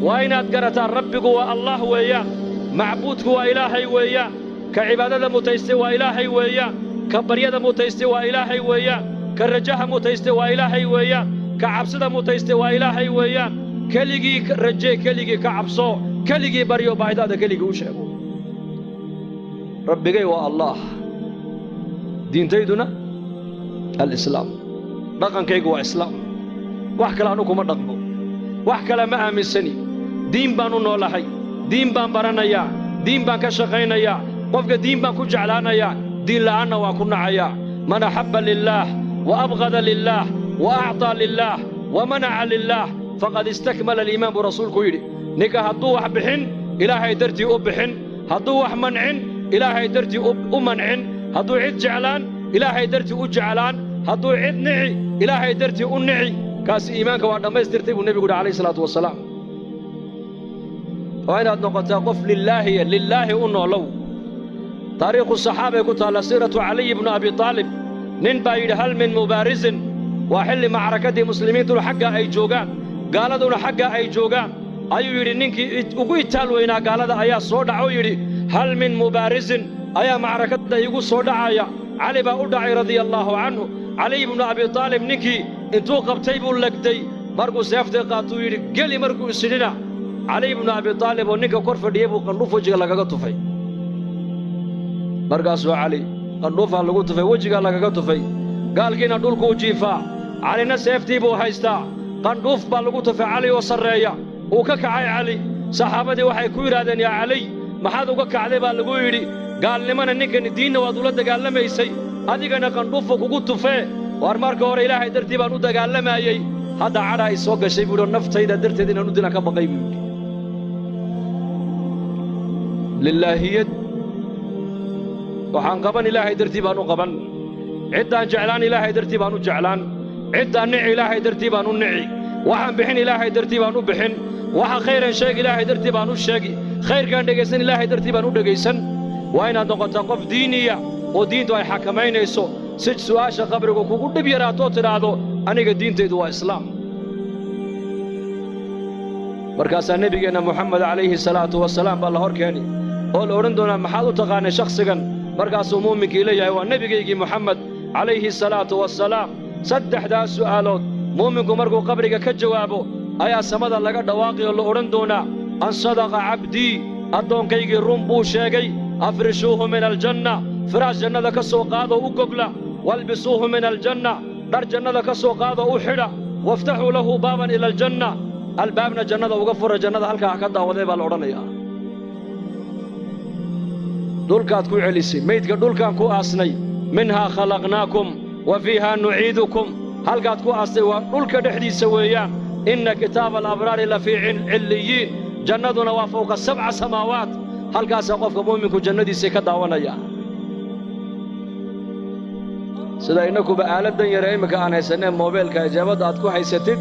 وإن أدقرت ربك والله ويا معبودك وإلهي ويا كعبادة متيستي وإلهي ويا كبرية متيستي وإلهي ويا كالرجاء متيستي وإلهي ويا كعبسة متيستي وإلهي ويا كليجي رجاء كليجي كعبصو كليجي بريو بعيدة كليجي وشيبو ربك والله دين تيدنا الإسلام رقم كيجو إسلام وحكي لعنكم الرقم وحكي لما أمي السني دين بانو نولحي دين بان برانيا دين بان كشغينيا قفك دين بان كجعلانيا دين لعنا وكنا عيا من أحب لله وأبغض لله وأعطى لله ومنع لله فقد استكمل الإيمان برسول كويري نكا هدوح بحن إلهي درتي أبحن هدوح منعن إلهي درتي أمنعن هدو عد جعلان إلهي درتي أجعلان هدو عد نعي إلهي درتي أنعي كاس إيمانك وعندما يسترتب النبي قول عليه الصلاة والسلام وإن أدنقت قف لله أنه لو تاريخ الصحابة كنت على سيرة علي بن أبي طالب ننبايد هل من مبارز وحل معركة مسلمين تلو حقا أي جوغان قال دون حقا أي جوغان أيو يري ننكي أقوي تالوينا قال دا أيا صودع يري هل من مبارز أيا معركة يقول صودع أيا علي بأدعي رضي الله عنه علي بن أبي طالب ننكي انتو قبتيبو لك دي مرقو سيفتي قاتو يري قلي مرقو السنين علي بن أبي طالب وننكا كورفا ديبو قنوفو جيغا لغا طفي مرقاسو علي قنوفا لغا طفي وجيغا لغا طفي قال كينا دولكو جيفا علينا سيفتي بو هايستا قنوف با لغا طفي علي وصريا وككعي علي صحابتي waxay ku yiraahdeen ya Ali maxaad uga kacday baa lagu yiri gaalnimana ninkan diinna waad ula dagaalamaysay adigana qandhuufo kugu tufee war marka hore Ilaahay dartii baan u dagaalamayay hadda cara ay soo gashay buu naftayda darteed inaan u dila ka baqay buu lillaahiyad waxaan qaban Ilaahay dartii baan u qaban cidaan jeclaan Ilaahay dartii baan u jeclaan cidaan nici Ilaahay dartii baan u nici waxaan bixin Ilaahay dartii baan u bixin waxa khayran sheeg Ilaahay dartii baan u sheegi khayrkan dhageysan Ilaahay dartii baan u dhageysan waa inaad noqoto qof diiniya oo diintu ay xakameynayso si su'aasha qabriga kugu dhib yaraato tiraado aniga diintaydu waa islaam markaas nabigeena Muhammad alayhi salatu wasalaam baa la horkeeni oo la oran doona maxaad u taqaanay shakhsigan markaas uu muuminka ilaahay waa nabigeeygi Muhammad alayhi salatu wasalaam saddexda su'aalood muuminku markuu qabriga ka jawaabo ayaa samada laga dhawaaqay oo la oran doona an sadaqa abdi adoonkaygi run buu sheegay afrishuhu min aljanna firash jannada ka soo qaado u gogla walbisuhu min aljanna dar jannada ka soo qaado u xidha waftahu lahu baban ila aljanna albaabna jannada uga fura jannada halka ka daawaday baa la oranayaa dulkaad ku celisay meydka dhulkan ku aasnay minha khalaqnaakum wa fiha nu'iidukum halkaad ku aasay waa dhulka dhexdiisa weeyaan inna kitaab al-abraar la fi illiyin jannaduna waa fawqa 7 samaawaat halkaas qofka muuminku jannadiisa ka daawanaya sida inakuba aaladan yar imika aan haysanay mobilka ijaabada aad ku haysatid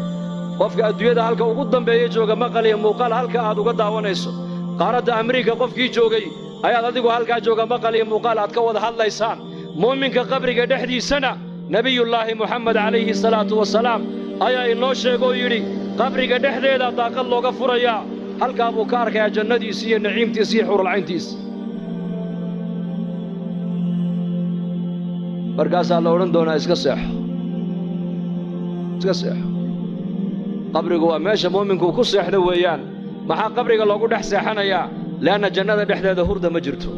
qofka adduunyada halka ugu dambeeya jooga maqal iyo muuqaal halka aad uga daawanayso qaaradda Ameerika qofkii joogay ayaad adigu halka jooga maqal iyo muuqaal aad ka wada hadlaysaan muuminka qabriga dhexdiisana nabiyullaahi Muhammad alayhi salatu wasalaam ayaa inoo sheegay yiri qabriga dhexdeeda daaqad looga furaya halka uu ka arkay jannadiisa iyo naciimtiisa iyo xurul cayntiisa markaas la oran doona iska seex qabrigu waa meesha muuminku ku seexdo weeyaan maxaa qabriga loogu dhex seexanayaa laana jannada dhexdeeda hurda ma jirto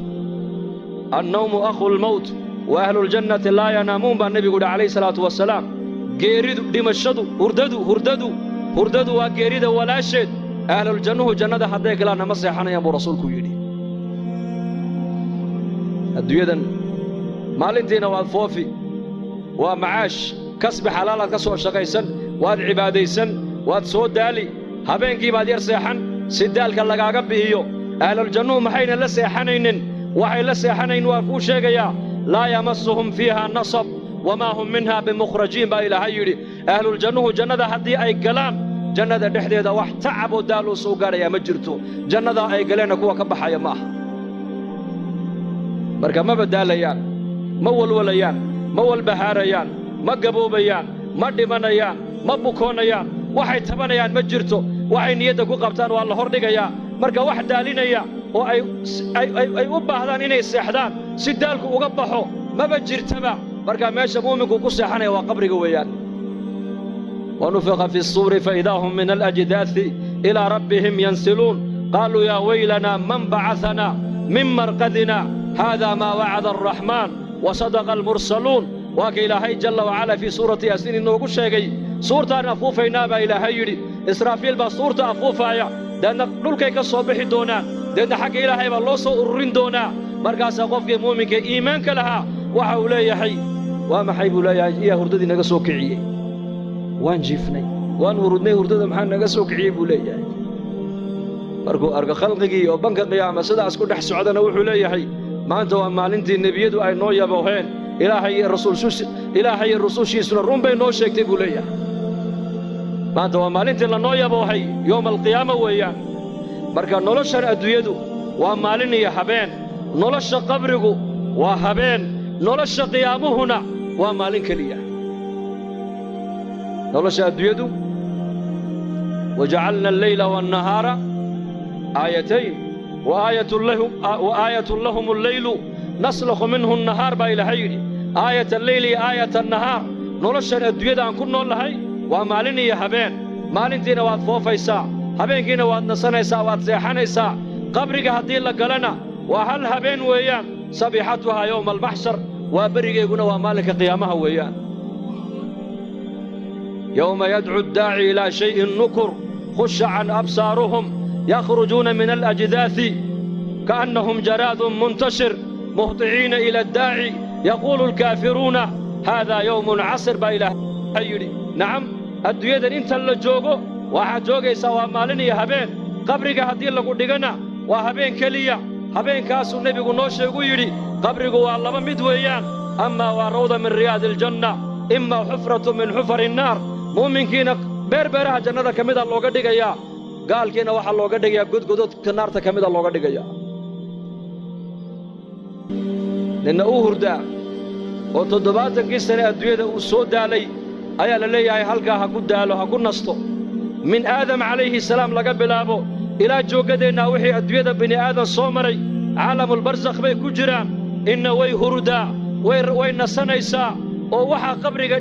an-nawmu akhul maut wa ahlul jannati la yanamun ba nabigu alayhi salatu wasalaam geeridu dhimashadu hurdadu waa geerida walaasheed ahlul jannuhu jannada haday galaan ma seexanayaan buu rasuulku yiri adduunyadan maalintiina waad foofi waa macaash kasbi xalaal ka soo shaqaysan waad cibaadaysan waad soo daali habeenkii baad yar seexan si daalka lagaaga bihiyo ahlul jannuhu maxayna la seexanaynin waxay la seexanayn waa ku sheegaya la yamassuhum fiha nasab wama hum minha bimukhrajin ba ilaahay yiri ahlul jannuhu jannada hadii ay galaan jannada dhexdeeda wax tacab oo daal soo gaaraya ma jirto jannada ay galeen kuwa ka baxaya ma aha marka ma badaalayaan ma walwalayaan ma walbahaarayaan ma gaboobayaan ma dhimanayaan ma bukoonayaan waxay tabanayaan ma jirto waxay niyadda ku qabtaan waa la hordhigayaa marka wax daalinaya oo ay u baahdaan inay seexdaan si daalku uga baxo maba jirtaba marka meesha muuminku ku seexanaya waa qabriga weeyaan ونفخ في الصور فإذا هم من الأجداث إلى ربهم ينسلون قالوا يا ويلنا من بعثنا من مرقدنا هذا ما وعد الرحمن وصدق المرسلون واكي إلهي جل وعلا في سورة ياسين إنه قل شيء سورة أفوفينا با إلهي يري إسرافيل با سورة أفوفايا لأن نلقى كالصبح دونا لأن حق إلهي بالله سؤرين دونا مركز قفك مؤمنك إيمانك لها وحولي حي وما حيب لا يا هرددي نقصوكعي وان جيفني وان وردني هردد maxaa naga soo kiciyay buu leeyahay markuu arka khalqigii oo banka qiyaamada sidaas ku dhex socdana wuxuu leeyahay maanta waa maalintii nabiyadu ay noo yabooheen ilaahay iyo rasuushiisuna run bay noo sheegtay buu leeyahay maanta waa maalintii la noo yaboohay yoom alqiyaama weeyaan marka noloshan adduunyadu waa maalin iyo habeen nolosha qabrigu waa habeen nolosha qiyaamuhuna waa maalin kaliya نولش أدويدو وجعلنا الليل والنهار آيتين وآية لهم الليل نسلخ منه النهار بايل هيري آية الليل آية النهار نولش أدويدا عن كل نول هاي وماليني يا هبين مالين واد فوفيسا هبين كينا واد نصنيسا واد زيحانيسا قبرك هدي لقلنا وهل هبين ويان صبيحتها يوم المحشر وبرق يقولنا ومالك قيامها ويان يوم يدعو الداعي إلى شيء نكر خش عن أبصارهم يخرجون من الأجداث كأنهم جراد منتشر مهطعين إلى الداعي يقول الكافرون هذا يوم عسر بإله أيري نعم الدويدا انت اللي جوغو واحد جوغي سوا مالني هبين قبرك هدي اللي قدقنا وهبين كليا هبين كاسو النبي قنوش يقولي قبرك والله مدويان أما وروضة من رياض الجنة إما حفرة من حفر النار مؤمنكينا beerbeeraha jannada kamida looga dhigaya gaalkiina waxa looga dhigaya godgododka naarta kamida looga dhigaya ninna uu hurda oo 70 sano adduunyada uu soo daalay ayaa la leeyahay halka ha ku daalo ha ku nasto min aadam alayhi salaam laga bilaabo ila joogadeena wixii adduunyada bini aadam soo maray caalamul barzakh bay ku jiraan inna way hurda way nasanaysa oo waxa qabriga